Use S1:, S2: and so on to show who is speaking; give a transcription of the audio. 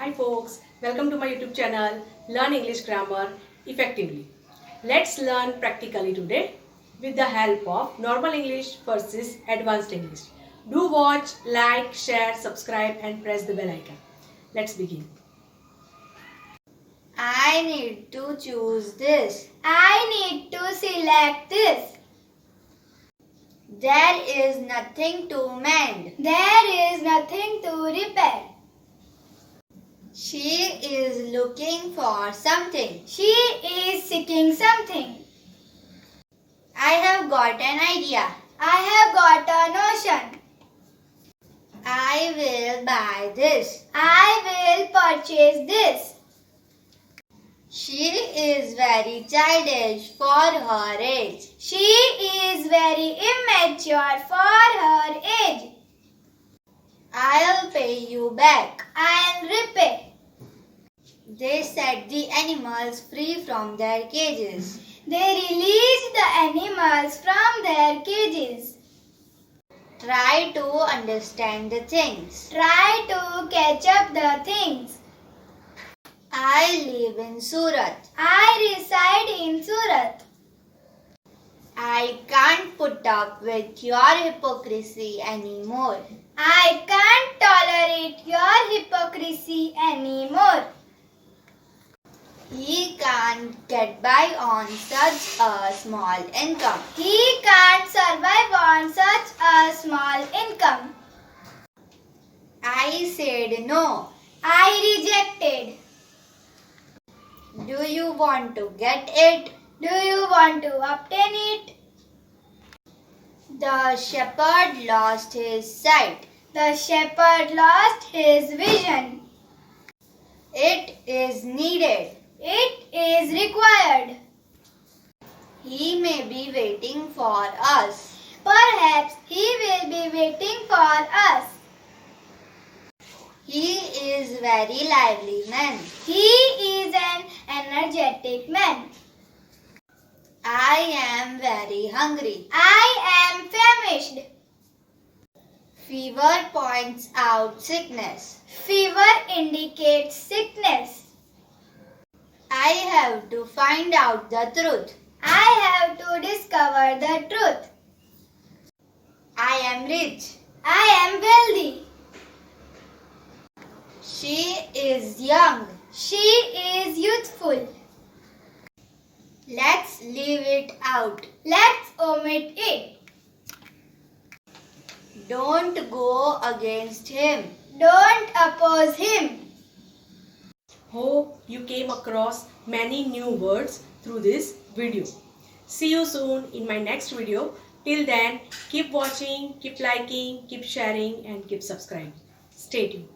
S1: Hi folks, welcome to my YouTube channel Learn English Grammar Effectively. Let's learn practically today with the help of normal English versus advanced English. Do watch, like, share, subscribe and press the bell icon. Let's begin.
S2: I need to choose this. I need to select this. There is nothing to mend. There is nothing to repair. She is looking for something. She is seeking something. I have got an idea. I have got a notion. I will buy this. I will purchase this. She is very childish for her age. She is very immature for her age. I'll pay you back. I'll repay. They set the animals free from their cages. They released the animals from their cages. Try to understand the things. Try to catch up the things. I live in Surat. I reside in Surat. I can't put up with your hypocrisy anymore. I can't tolerate your hypocrisy anymore. He can't get by on such a small income. He can't survive on such a small income. I said no. I rejected. Do you want to get it? Do you want to obtain it? The shepherd lost his sight. The shepherd lost his vision. It is needed. It is required. He may be waiting for us. Perhaps he will be waiting for us. He is very lively man. He is an energetic man. I am very hungry. I am famished. Fever points out sickness. Fever indicates sickness. I have to find out the truth. I have to discover the truth. I am rich. I am wealthy. She is young. She is youthful. Let's leave it out. Let's omit it. Don't go against him. Don't oppose him.
S1: Hope you came across many new words through this video. See you soon in my next video. Till then, keep watching, keep liking, keep sharing and keep subscribing. Stay tuned.